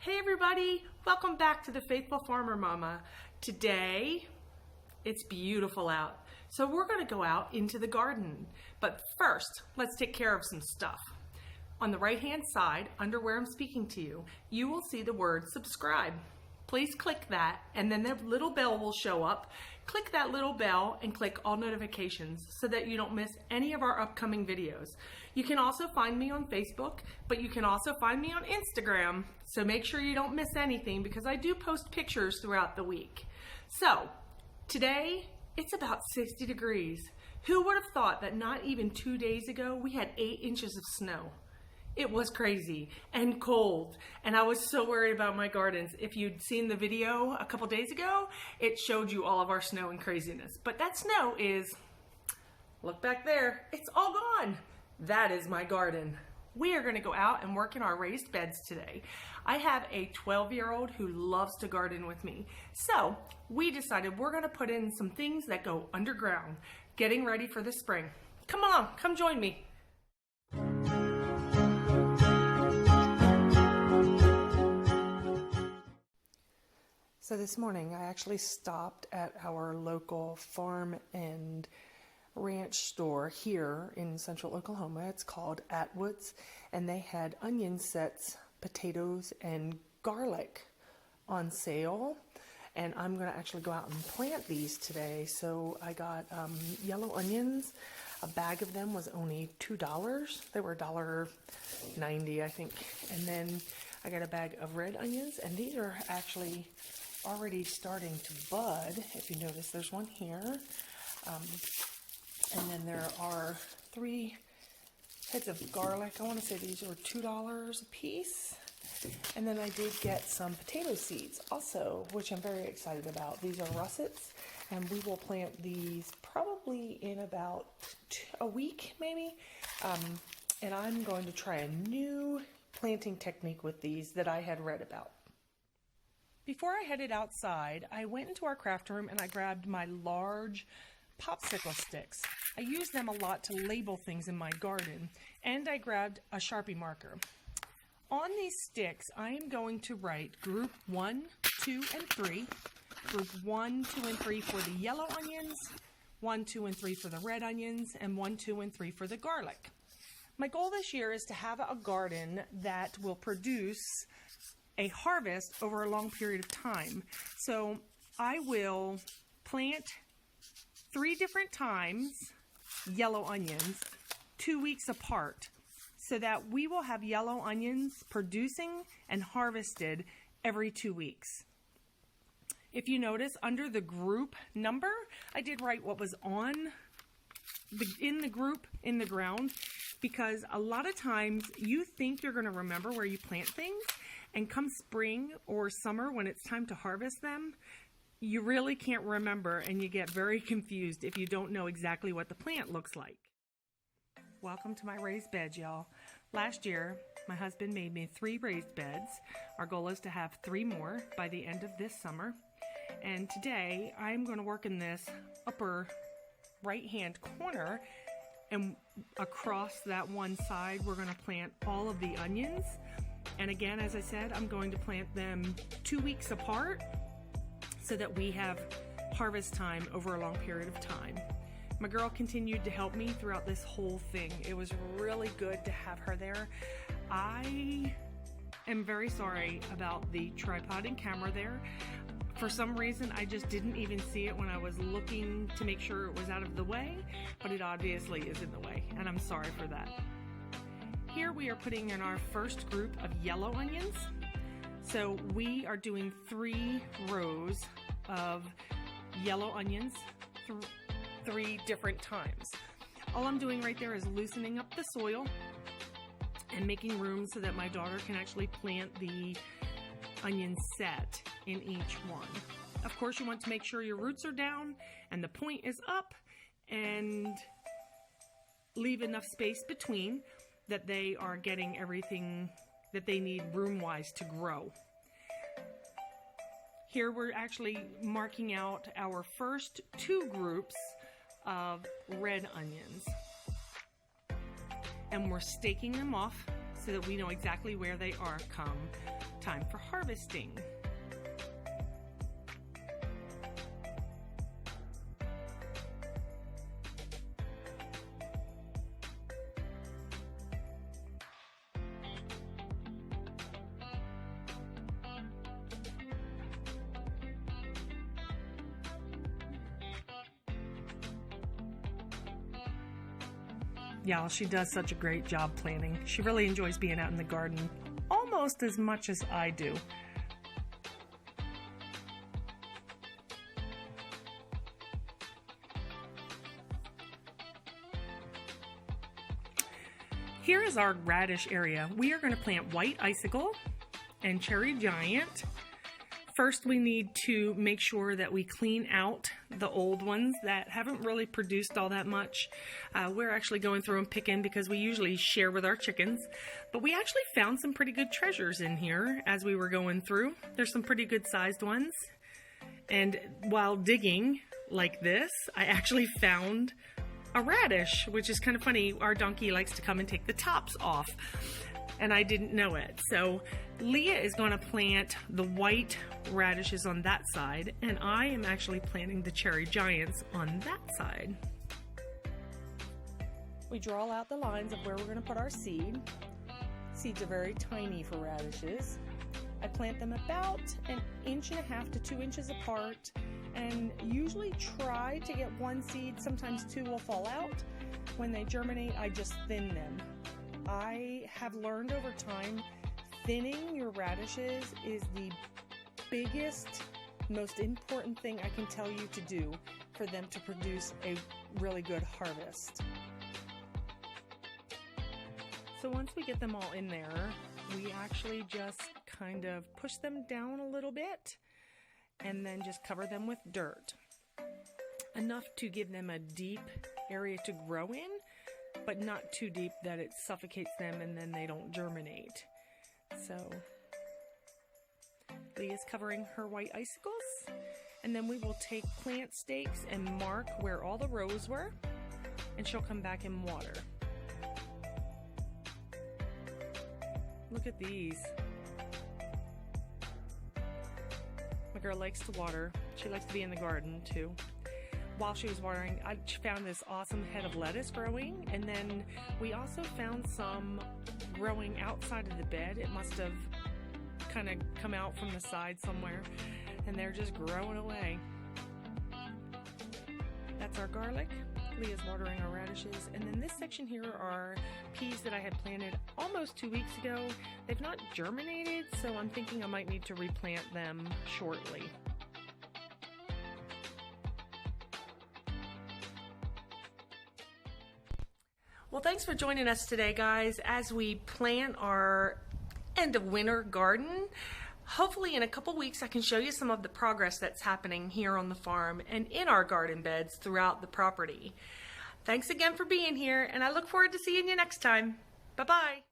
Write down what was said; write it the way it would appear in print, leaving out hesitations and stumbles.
Hey everybody, welcome back to the Faithful Farmer Mama. Today, it's beautiful out, so we're going to go out into the garden. But first, let's take care of some stuff. On the right-hand side, under where I'm speaking to you, you will see the word subscribe. Please click that, and then the little bell will show up. Click that little bell and click all notifications so that you don't miss any of our upcoming videos. You can also find me on Facebook, but you can also find me on Instagram. So make sure you don't miss anything because I do post pictures throughout the week. So today it's about 60 degrees. Who would have thought that not even 2 days ago we had 8 inches of snow? It was crazy and cold, and I was so worried about my gardens. If you'd seen the video a couple days ago, it showed you all of our snow and craziness. But that snow is, look back there, it's all gone. That is my garden. We are going to go out and work in our raised beds today. I have a 12-year-old who loves to garden with me. So we decided we're going to put in some things that go underground, getting ready for the spring. Come on, come join me. So this morning I actually stopped at our local farm and ranch store here in central Oklahoma. It's called Atwood's, and they had onion sets, potatoes, and garlic on sale. And I'm going to actually go out and plant these today. So I got yellow onions. A bag of them was only $2. They were $1.90, I think. And then I got a bag of red onions, and these are actually already starting to bud. If you notice, there's one here. And then there are 3 heads of garlic. I want to say these were $2 a piece. And then I did get some potato seeds also, which I'm very excited about. These are russets, and we will plant these probably in about a week maybe. And I'm going to try a new planting technique with these that I had read about. Before I headed outside, I went into our craft room and I grabbed my large popsicle sticks. I use them a lot to label things in my garden, and I grabbed a Sharpie marker. On these sticks, I am going to write group 1, 2, and 3. Group 1, 2, and 3 for the yellow onions, 1, 2, and 3 for the red onions, and 1, 2, and 3 for the garlic. My goal this year is to have a garden that will produce a harvest over a long period of time. So I will plant 3 different times yellow onions 2 weeks apart so that we will have yellow onions producing and harvested every 2 weeks. If you notice, under the group number, I did write what was on in the group in the ground, because a lot of times you think you're going to remember where you plant things, and come spring or summer when it's time to harvest them, you really can't remember, and you get very confused if you don't know exactly what the plant looks like. Welcome to my raised beds, y'all. Last year, my husband made me 3 raised beds. Our goal is to have 3 more by the end of this summer. And today, I'm going to work in this upper right-hand corner, and across that one side, we're going to plant all of the onions. And again, as I said, I'm going to plant them 2 weeks apart so that we have harvest time over a long period of time. My girl continued to help me throughout this whole thing. It was really good to have her there. I am very sorry about the tripod and camera there. For some reason, I just didn't even see it when I was looking to make sure it was out of the way, but it obviously is in the way, and I'm sorry for that. Here we are putting in our first group of yellow onions. So we are doing 3 rows of yellow onions 3 different times. All I'm doing right there is loosening up the soil and making room so that my daughter can actually plant the onion set in each one. Of course, you want to make sure your roots are down and the point is up, and leave enough space between that they are getting everything that they need room-wise to grow. Here we're actually marking out our first 2 groups of red onions. And we're staking them off so that we know exactly where they are come time for harvesting. Yeah, she does such a great job planting. She really enjoys being out in the garden almost as much as I do. Here is our radish area. We are going to plant white icicle and cherry giant. First, we need to make sure that we clean out the old ones that haven't really produced all that much. We're actually going through and picking because we usually share with our chickens. But we actually found some pretty good treasures in here as we were going through. There's some pretty good sized ones. And while digging like this, I actually found a radish, which is kind of funny. Our donkey likes to come and take the tops off, and I didn't know it. So Leah is going to plant the white radishes on that side, and I am actually planting the cherry giants on that side. We draw out the lines of where we're going to put our seed. Seeds are very tiny for radishes. I plant them about 1.5 to 2 inches apart, and usually try to get one seed. Sometimes two will fall out. When they germinate, I just thin them. I have learned over time, thinning your radishes is the biggest, most important thing I can tell you to do for them to produce a really good harvest. So once we get them all in there, we actually just kind of push them down a little bit and then just cover them with dirt. Enough to give them a deep area to grow in, but not too deep that it suffocates them and then they don't germinate. So Leah's covering her white icicles, and then we will take plant stakes and mark where all the rows were, and she'll come back and water. Look at these. My girl likes to water. She likes to be in the garden too. While she was watering, I found this awesome head of lettuce growing, and then we also found some growing outside of the bed. It must have kind of come out from the side somewhere, and they're just growing away. That's our garlic. Leah's watering our radishes, and then this section here are peas that I had planted almost 2 weeks ago. They've not germinated, so I'm thinking I might need to replant them shortly. Well, thanks for joining us today, guys, as we plant our end of winter garden. Hopefully in a couple weeks I can show you some of the progress that's happening here on the farm and in our garden beds throughout the property. Thanks again for being here, and I look forward to seeing you next time. Bye-bye.